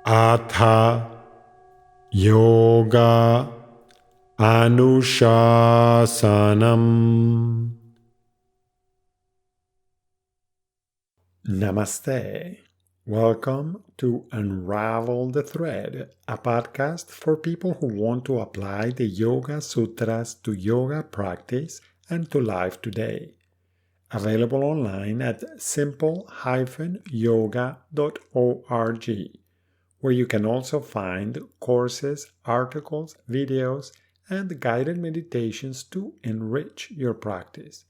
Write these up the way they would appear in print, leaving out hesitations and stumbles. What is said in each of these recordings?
Atha Yoga Anushasanam. Namaste. Welcome to Unravel the Thread, a podcast for people who want to apply the Yoga Sutras to yoga practice and to life today. Available online at simple-yoga.org, where you can also find courses, articles, videos, and guided meditations to enrich your practice.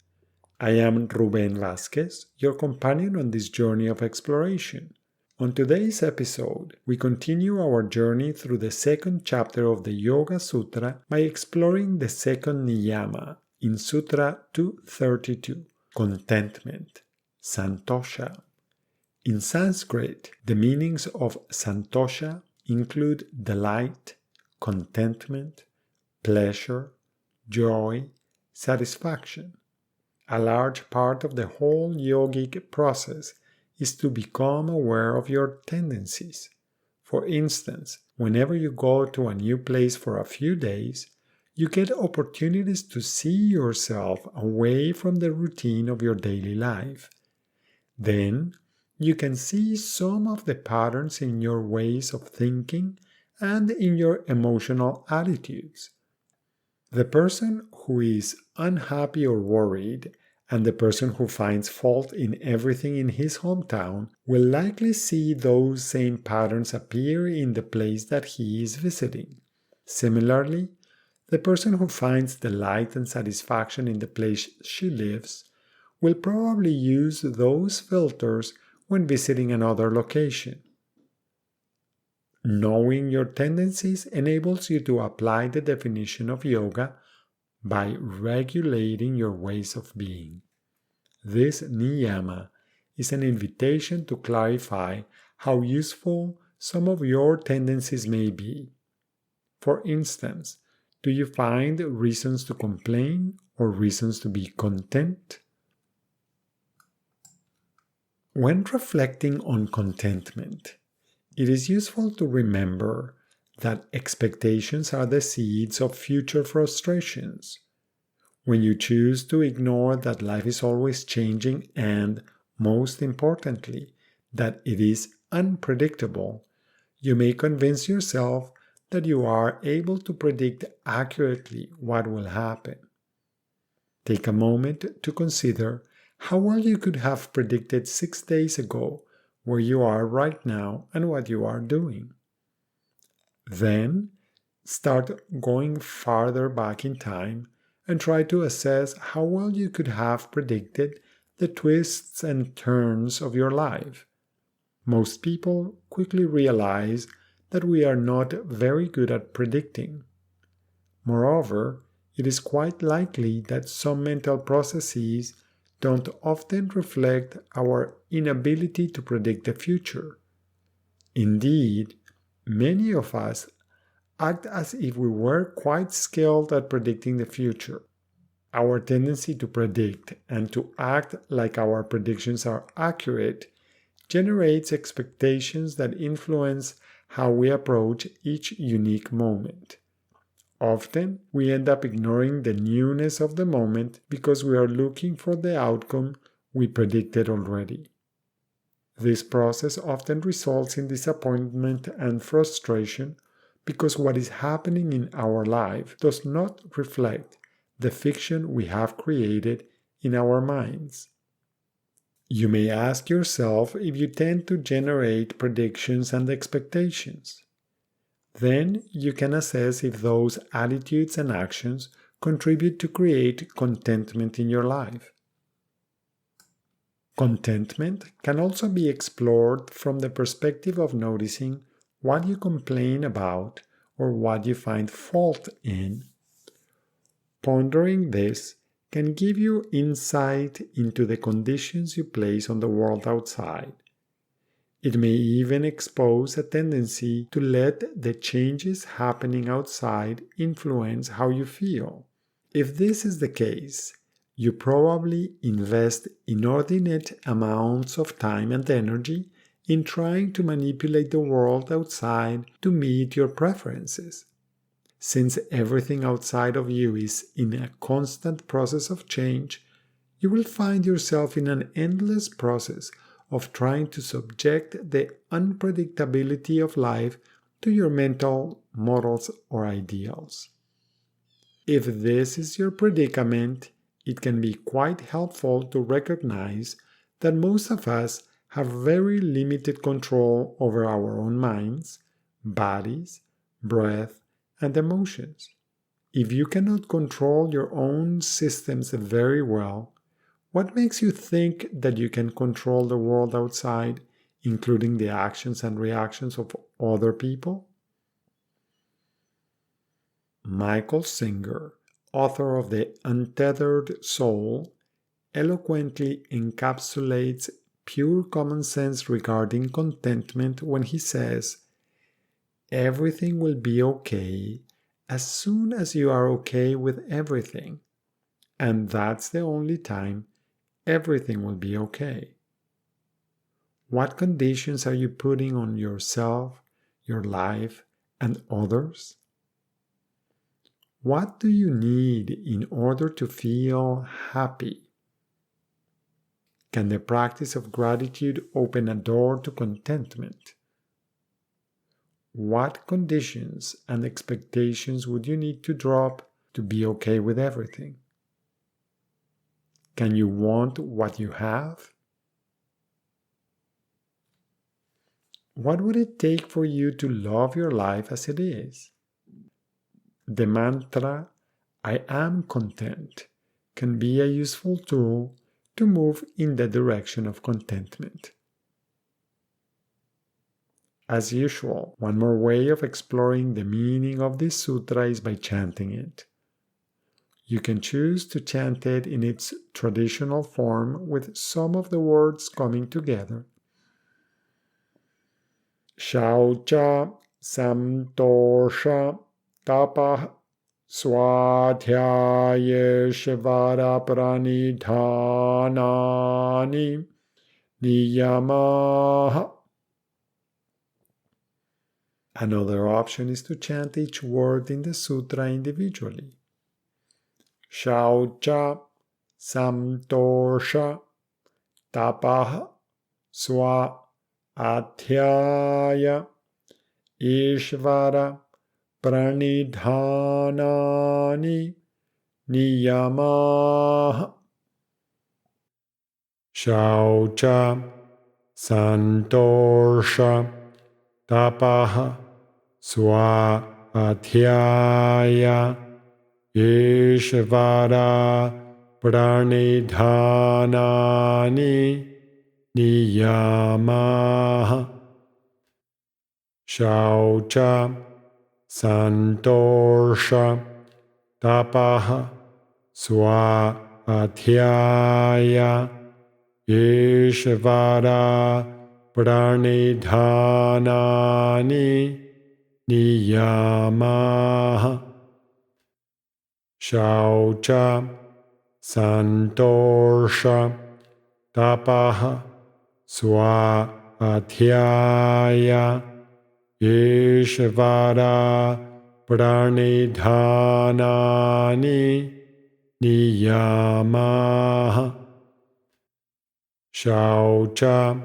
I am Ruben Vázquez, your companion on this journey of exploration. On today's episode, we continue our journey through the second chapter of the Yoga Sutra by exploring the second Niyama in Sutra 232, Contentment, samtosha. In Sanskrit, the meanings of samtosha include delight, contentment, pleasure, joy, satisfaction. A large part of the whole yogic process is to become aware of your tendencies. For instance, whenever you go to a new place for a few days, you get opportunities to see yourself away from the routine of your daily life. Then, you can see some of the patterns in your ways of thinking and in your emotional attitudes. The person who is unhappy or worried and the person who finds fault in everything in his hometown will likely see those same patterns appear in the place that he is visiting. Similarly, the person who finds delight and satisfaction in the place she lives will probably use those filters when visiting another location. Knowing your tendencies enables you to apply the definition of yoga by regulating your ways of being. This niyama is an invitation to clarify how useful some of your tendencies may be. For instance, do you find reasons to complain or reasons to be content? When reflecting on contentment, it is useful to remember that expectations are the seeds of future frustrations. When you choose to ignore that life is always changing and, most importantly, that it is unpredictable, you may convince yourself that you are able to predict accurately what will happen. Take a moment to consider how well you could have predicted 6 days ago where you are right now and what you are doing. Then, start going farther back in time and try to assess how well you could have predicted the twists and turns of your life. Most people quickly realize that we are not very good at predicting. Moreover, it is quite likely that some mental processes don't often reflect our inability to predict the future. Indeed, many of us act as if we were quite skilled at predicting the future. Our tendency to predict and to act like our predictions are accurate generates expectations that influence how we approach each unique moment. Often, we end up ignoring the newness of the moment because we are looking for the outcome we predicted already. This process often results in disappointment and frustration because what is happening in our life does not reflect the fiction we have created in our minds. You may ask yourself if you tend to generate predictions and expectations. Then you can assess if those attitudes and actions contribute to create contentment in your life. Contentment can also be explored from the perspective of noticing what you complain about or what you find fault in. Pondering this can give you insight into the conditions you place on the world outside. It may even expose a tendency to let the changes happening outside influence how you feel. If this is the case, you probably invest inordinate amounts of time and energy in trying to manipulate the world outside to meet your preferences. Since everything outside of you is in a constant process of change, you will find yourself in an endless process of trying to subject the unpredictability of life to your mental models or ideals. If this is your predicament, it can be quite helpful to recognize that most of us have very limited control over our own minds, bodies, breath, and emotions. If you cannot control your own systems very well, what makes you think that you can control the world outside, including the actions and reactions of other people? Michael Singer, author of The Untethered Soul, eloquently encapsulates pure common sense regarding contentment when he says, "Everything will be okay as soon as you are okay with everything, and that's the only time everything will be okay." What conditions are you putting on yourself, your life, and others? What do you need in order to feel happy? Can the practice of gratitude open a door to contentment? What conditions and expectations would you need to drop to be okay with everything? Can you want what you have? What would it take for you to love your life as it is? The mantra, "I am content," can be a useful tool to move in the direction of contentment. As usual, one more way of exploring the meaning of this sutra is by chanting it. You can choose to chant it in its traditional form with some of the words coming together. Shaucha, samtosha, tapa, swadhyaya, shivara, pranidhanani, niyamaha. Another option is to chant each word in the sutra individually. Shaucha, samtosha, tapah, swa, adhyaya, ishvara, pranidhanani, niyamaha. Shaucha, santosha, tapah, swa, adhyaya, ishvara, pranidhanani, niyamaha. Shaucha, santosha, tapah, swa, adhyaya, ishvara, pranidhanani, niyamaha. Shaucha, santosha, tapah, swa, adhyaya, ishvara, pranidhanani, niyamaha. Shaucha,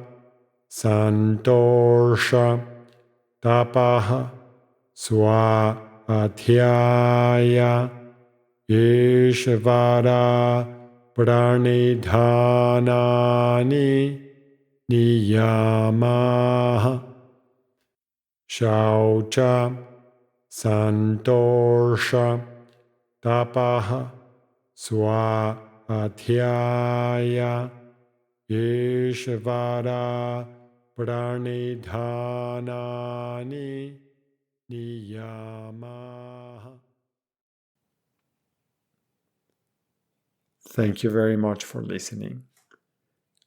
santosha, tapah, swa, adhyaya, ishvara, pranidhanani, niyamaha. Shaucha, santosha, tapah, swa, adhyaya, ishvara, pranidhanani, niyamaha. Thank you very much for listening.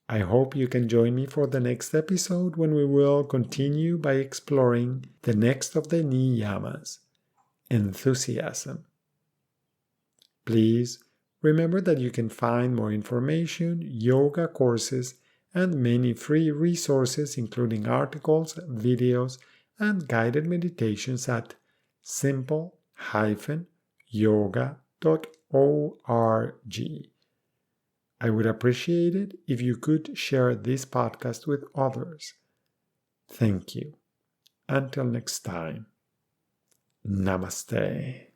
I hope you can join me for the next episode when we will continue by exploring the next of the Niyamas, enthusiasm. Please remember that you can find more information, yoga courses, and many free resources, including articles, videos, and guided meditations at simple-yoga.org. I would appreciate it if you could share this podcast with others. Thank you. Until next time. Namaste.